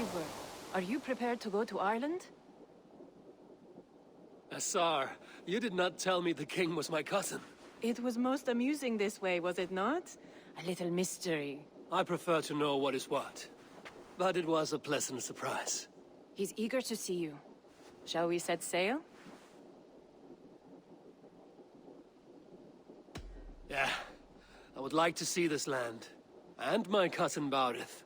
Eivor, are you prepared to go to Ireland? Asar, you did not tell me the king was my cousin. It was most amusing this way, was it not? A little mystery. I prefer to know what is what. But it was a pleasant surprise. He's eager to see you. Shall we set sail? Yeah, I would like to see this land. And my cousin Baurith.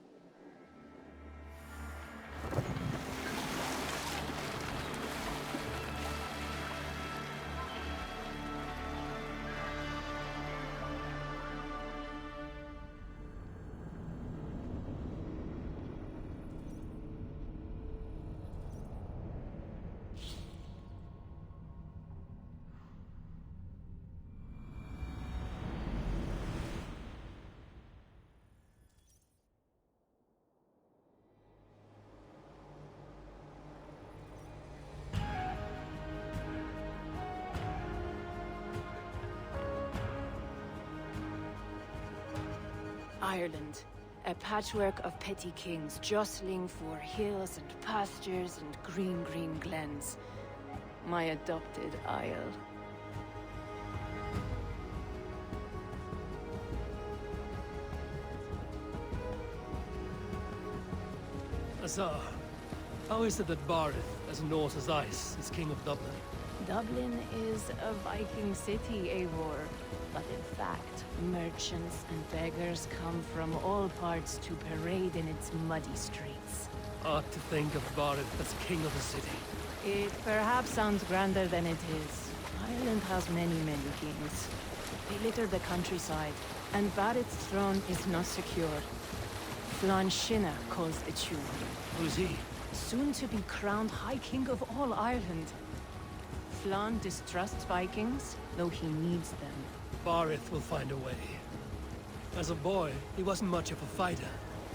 Ireland. A patchwork of petty kings jostling for hills and pastures and green glens. My adopted isle. Azar, how is it that Baurith, as Norse as ice, is king of Dublin? Dublin is a Viking city, Eivor. But in fact, merchants and beggars come from all parts to parade in its muddy streets. Odd to think of Baurith as king of a city. It perhaps sounds grander than it is. Ireland has many kings. They litter the countryside, and Barrett's throne is not secure. Flann Sinna calls the tune. Who's he? Soon to be crowned High King of all Ireland. Flann distrusts Vikings, though he needs them. Baurith will find a way. As a boy, he wasn't much of a fighter,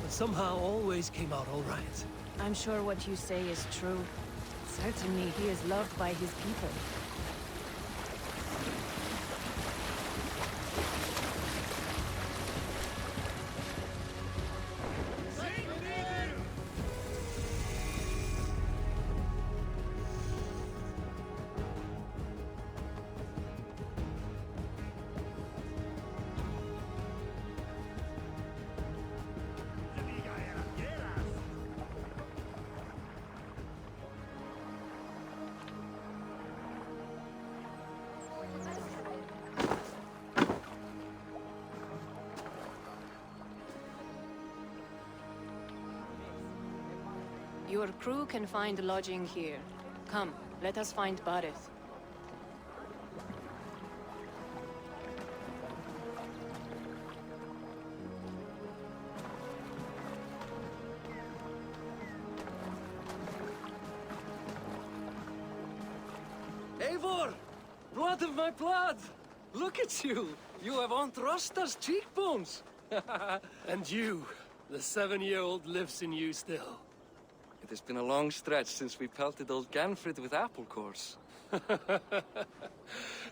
but somehow always came out all right. I'm sure what you say is true. Certainly he is loved by his people. Your crew can find lodging here. Come, let us find Baurith. Eivor! Blood of my blood! Look at you! You have Aunt Rosta's cheekbones! And you, the 7-year-old lives in you still. It has been a long stretch since we pelted old Ganfrid with apple cores.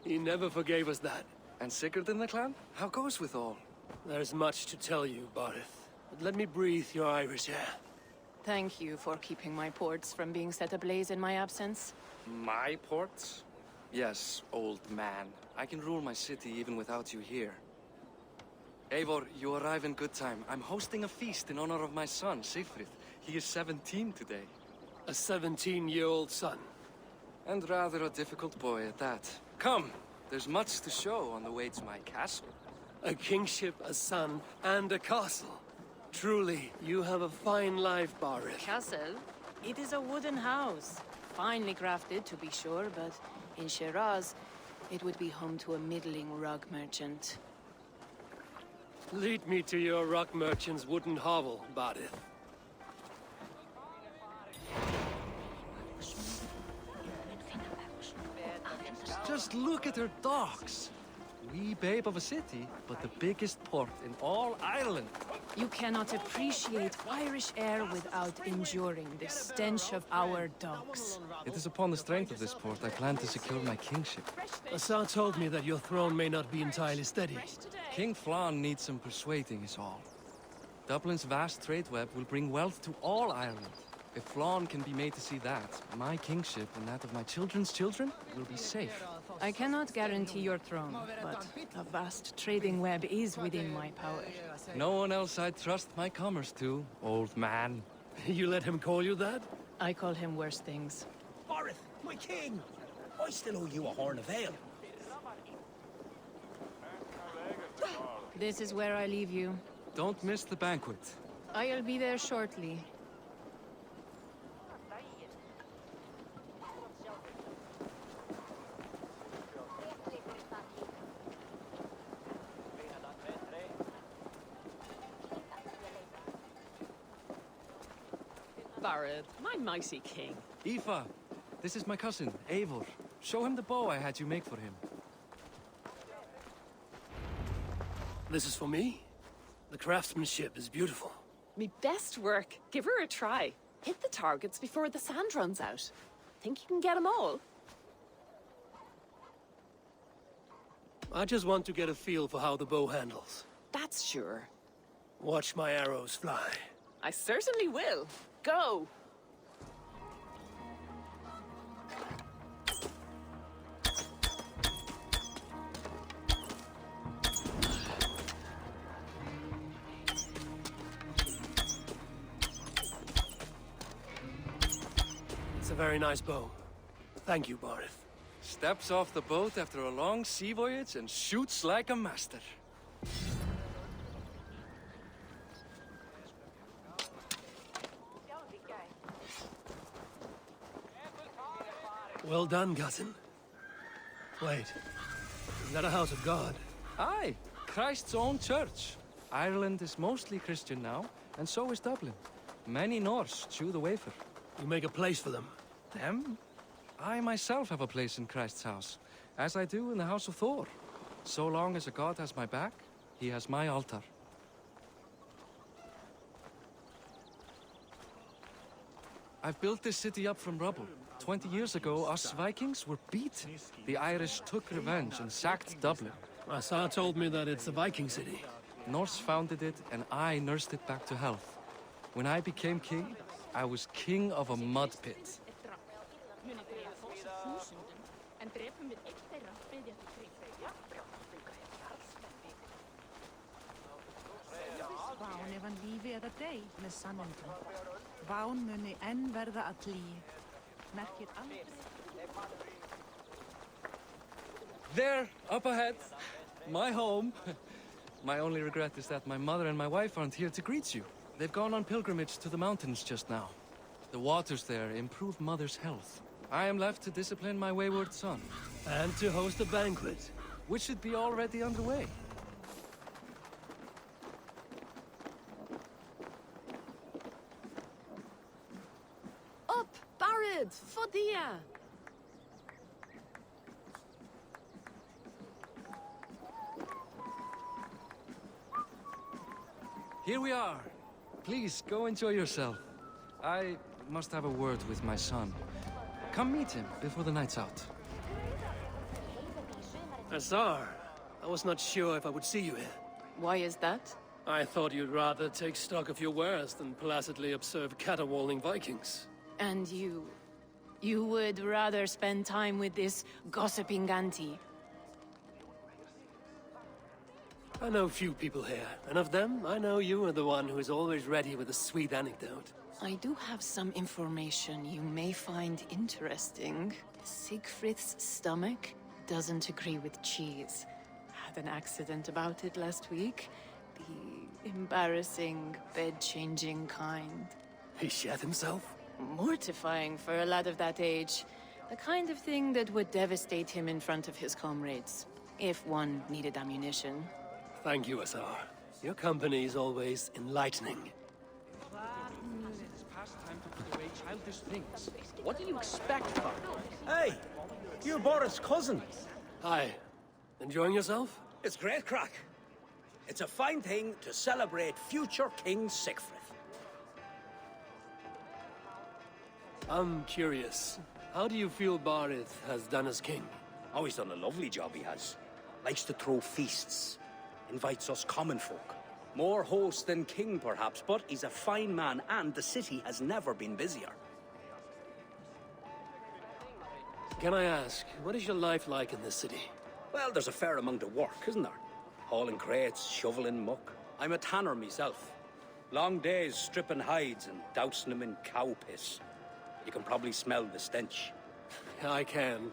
He never forgave us that. And Sigurd in the clan? How goes with all? There's much to tell you, Baurith. But let me breathe your Irish air. Thank you for keeping my ports from being set ablaze in my absence. My ports? Yes, old man. I can rule my city even without you here. Eivor, you arrive in good time. I'm hosting a feast in honor of my son, Sigfrid. He is 17 today. A 17-year-old son. And rather a difficult boy at that. Come, there's much to show on the way to my castle. A kingship, a son, and a castle. Truly, you have a fine life, Baurith. Castle? It is a wooden house. Finely crafted, to be sure, but in Shiraz, it would be home to a middling rug merchant. Lead me to your rock merchant's wooden hovel, Baurith. Just look at her docks. Wee babe of a city, but the biggest port in all Ireland. You cannot appreciate Irish air without enduring the stench of our docks. It is upon the strength of this port I plan to secure my kingship. Asar told me that your throne may not be entirely steady. King Flann needs some persuading is all. Dublin's vast trade web will bring wealth to all Ireland. If Flann can be made to see that, my kingship and that of my children's children will be safe. I cannot guarantee your throne, but a vast trading web is within my power. No one else I'd trust my commerce to, old man. You let him call you that? I call him worse things. Barith, my king! I still owe you a horn of ale. This is where I leave you. Don't miss the banquet. I'll be there shortly. Barad, my mighty king. Aoife, this is my cousin, Eivor. Show him the bow I had you make for him. This is for me? The craftsmanship is beautiful. Me best work. Give her a try. Hit the targets before the sand runs out. Think you can get them all? I just want to get a feel for how the bow handles. That's sure. Watch my arrows fly. I certainly will. Go! It's a very nice bow. Thank you, Barith. Steps off the boat after a long sea voyage and shoots like a master. Well done, cousin. Wait, is that a house of God? Aye, Christ's own church. Ireland is mostly Christian now, and so is Dublin. Many Norse chew the wafer. You make a place for them. Them? I myself have a place in Christ's house, as I do in the House of Thor. So long as a god has my back, he has my altar. I've built this city up from rubble. 20 years ago, us Vikings were beaten. The Irish took revenge and sacked Dublin. Asa told me that it's a Viking city. Norse founded it, and I nursed it back to health. When I became king, I was king of a mud pit. Ván ef hann lífi eða dey með sannindum. Ván muni enn verða að lí. Merkir aldrei. There, up ahead, my home. My only regret is that my mother and my wife aren't here to greet you. They've gone on pilgrimage to the mountains just now. The waters there improve Mother's health. I am left to discipline my wayward son. And to host a banquet. Which should be already underway. Up! Barad! Fodia! Here we are. Please, go enjoy yourself. I must have a word with my son. Come meet him before the night's out. Azar, I was not sure if I would see you here. Why is that? I thought you'd rather take stock of your wares than placidly observe caterwauling Vikings. And you... you would rather spend time with this gossiping auntie? I know few people here, and of them, I know you are the one who is always ready with a sweet anecdote. I do have some information you may find interesting. Siegfried's stomach doesn't agree with cheese. Had an accident about it last week. The embarrassing, bed-changing kind. He shat himself? Mortifying for a lad of that age. The kind of thing that would devastate him in front of his comrades. If one needed ammunition. Thank you, Azar. Your company is always enlightening. It's past time to put away childish things. What do you expect, Father? Hey, you're Boris' cousin. Hi. Enjoying yourself? It's great crack. It's a fine thing to celebrate future King Siegfried. I'm curious. How do you feel Barith has done as king? Oh, he's done a lovely job, he has. Likes to throw feasts. Invites us common folk. More host than king, perhaps, but he's a fine man, and the city has never been busier. Can I ask, what is your life like in this city? Well, there's a fair amount of work, isn't there? Hauling crates, shoveling muck. I'm a tanner myself. Long days stripping hides and dousing them in cow piss. You can probably smell the stench. I can.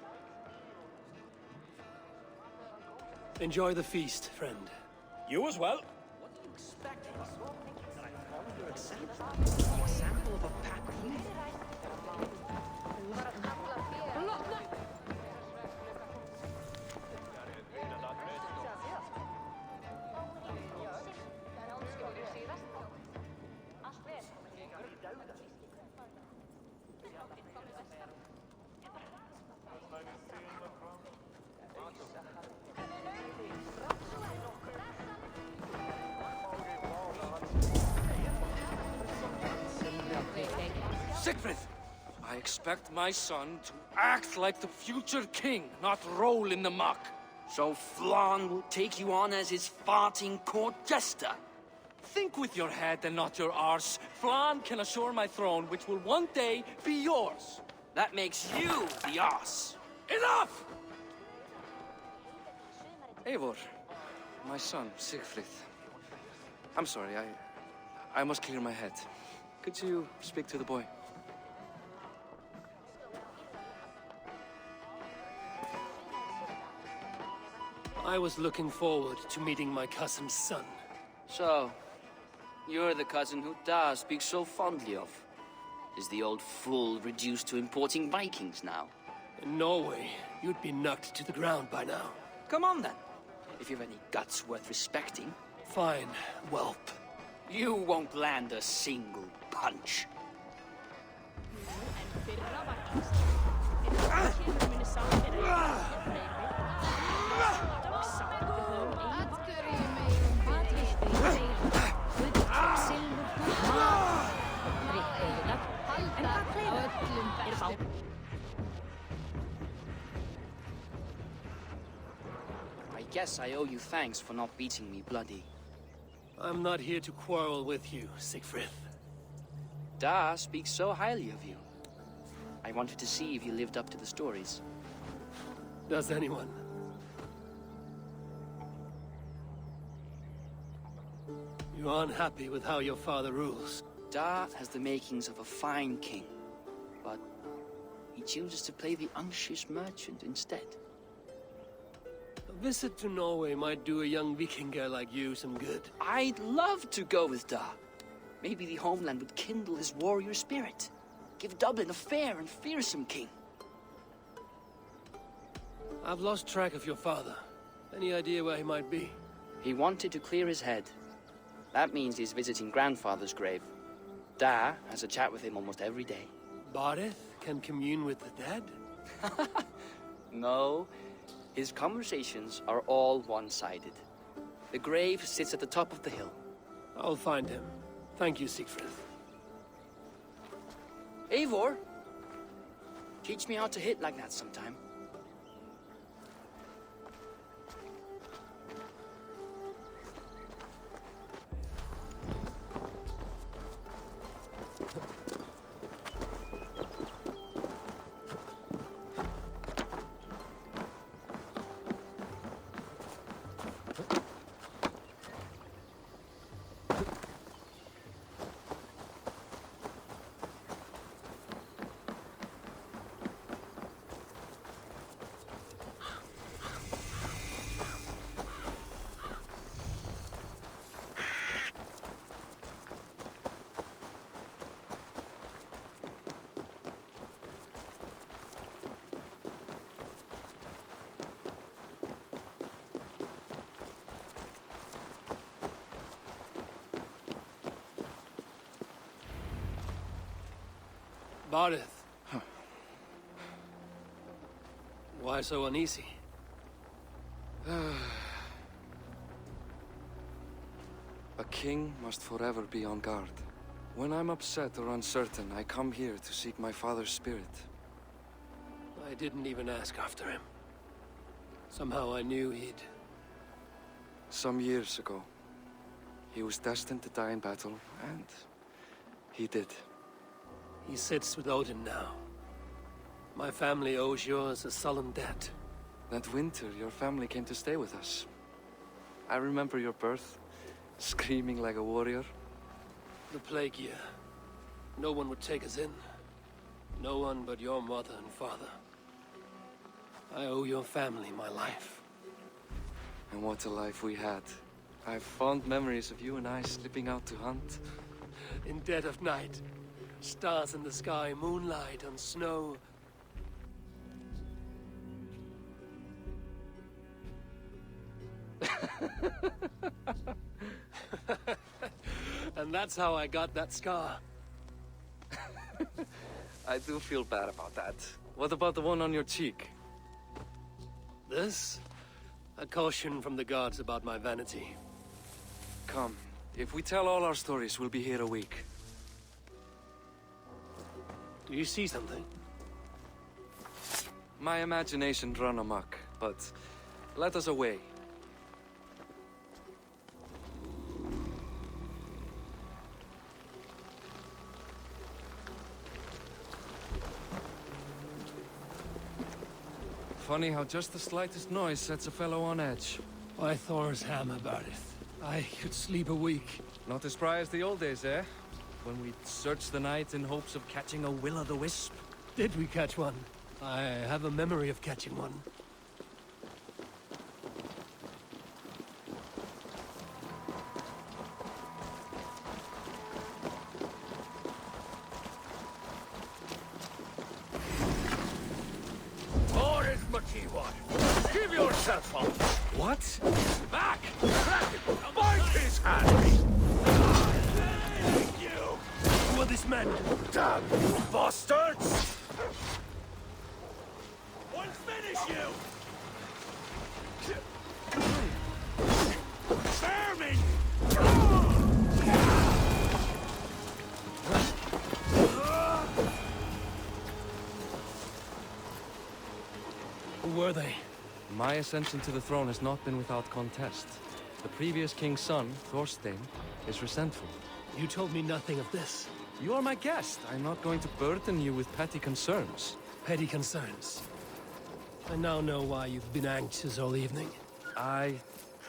Enjoy the feast, friend. You as well. What do you expect from us? That I follow your example? The example of a pack leader? Siegfried! I expect my son to act like the future king, not roll in the muck. So Flan will take you on as his farting court jester? Think with your head and not your arse. Flan can assure my throne, which will one day be yours. That makes you the ass. Enough! Eivor, my son, Siegfried. I'm sorry, I must clear my head. Could you speak to the boy? I was looking forward to meeting my cousin's son. So, you're the cousin who Da speaks so fondly of. Is the old fool reduced to importing Vikings now? In Norway, you'd be knocked to the ground by now. Come on then. If you've any guts worth respecting. Fine, whelp. You won't land a single punch. I guess I owe you thanks for not beating me bloody. I'm not here to quarrel with you, Siegfried. Da speaks so highly of you. I wanted to see if you lived up to the stories. Does anyone? You aren't happy with how your father rules? Da has the makings of a fine king, but he chooses to play the unctuous merchant instead. A visit to Norway might do a young Vikinger like you some good. I'd love to go with Da. Maybe the homeland would kindle his warrior spirit. Give Dublin a fair and fearsome king. I've lost track of your father. Any idea where he might be? He wanted to clear his head. That means he's visiting grandfather's grave. Da has a chat with him almost every day. Bardeth can commune with the dead? No, his conversations are all one-sided. The grave sits at the top of the hill. I'll find him. Thank you, Siegfried. Eivor, teach me how to hit like that sometime. Bardeth. Why so uneasy? A king must forever be on guard. When I'm upset or uncertain, I come here to seek my father's spirit. I didn't even ask after him. Somehow I knew he'd... Some years ago, He was destined to die in battle, and he did. He sits with Odin now. My family owes yours a sullen debt. That winter, your family came to stay with us. I remember your birth, screaming like a warrior. The plague year. No one would take us in. No one but your mother and father. I owe your family my life. And what a life we had. I have fond memories of you and I slipping out to hunt. In dead of night. Stars in the sky, moonlight on snow. And that's how I got that scar. I do feel bad about that. What about the one on your cheek? This? A caution from the gods about my vanity. Come, if we tell all our stories, we'll be here a week. Do you see something? My imagination run amok, but let us away. Funny how just the slightest noise sets a fellow on edge. By Thor's hammer, Barith. I could sleep a week. Not as spry as the old days, eh? When we'd search the night in hopes of catching a will-o'-the-wisp. Did we catch one? I have a memory of catching one. Give yourself up! What? Back! Bite his hand! You! Who are these men? Damn bastards! We'll finish you! Vermin! Who were they? My ascension to the throne has not been without contest. The previous king's son, Thorstein, is resentful. You told me nothing of this. You are my guest. I'm not going to burden you with petty concerns. Petty concerns. I now know why you've been anxious all evening. Aye,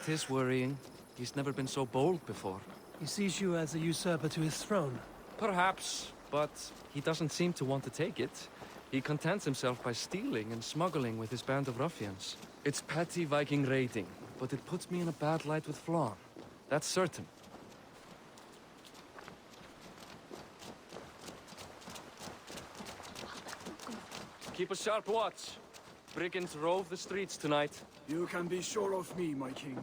'tis worrying. He's never been so bold before. He sees you as a usurper to his throne. Perhaps, but he doesn't seem to want to take it. He contents himself by stealing and smuggling with his band of ruffians. It's petty Viking raiding, but it puts me in a bad light with Flann. That's certain. Keep a sharp watch. Brigands rove the streets tonight. You can be sure of me, my king.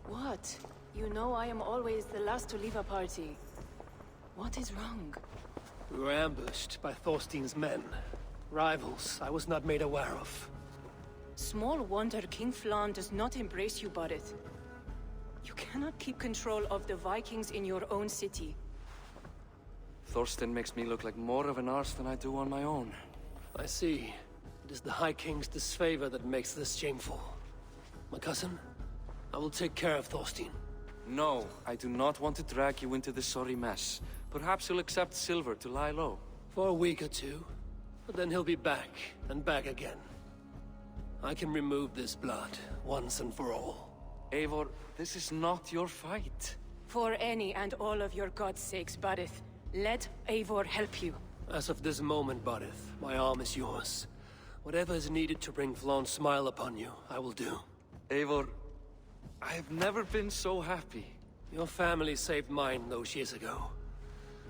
What? You know I am always the last to leave a party. What is wrong? We were ambushed by Thorstein's men. Rivals I was not made aware of. Small wonder King Flann does not embrace you, Barith. You cannot keep control of the Vikings in your own city. Thorstein makes me look like more of an arse than I do on my own. I see. It is the High King's disfavor that makes this shameful. My cousin, I will take care of Thorstein. No, I do not want to drag you into this sorry mess. Perhaps you'll accept silver to lie low. For a week or two. But then he'll be back, and back again. I can remove this blood, once and for all. Eivor, this is not your fight. For any and all of your gods' sakes, Barith, let Eivor help you. As of this moment, Barith, my arm is yours. Whatever is needed to bring Flann's smile upon you, I will do. Eivor, I have never been so happy. Your family saved mine those years ago.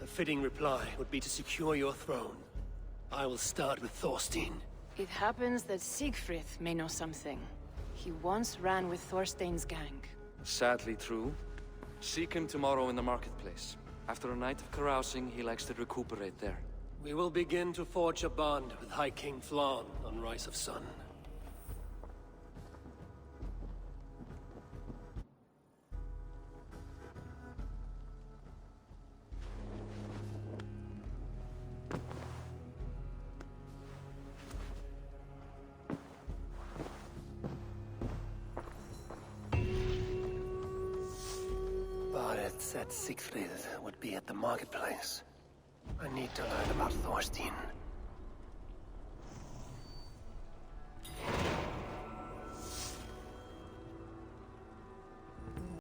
A fitting reply would be to secure your throne. I will start with Thorstein. It happens that Siegfried may know something. He once ran with Thorstein's gang. Sadly true. Seek him tomorrow in the marketplace. After a night of carousing, he likes to recuperate there. We will begin to forge a bond with High King Flann on Rise of Sun. said Siegfried would be at the marketplace. I need to learn about Thorstein.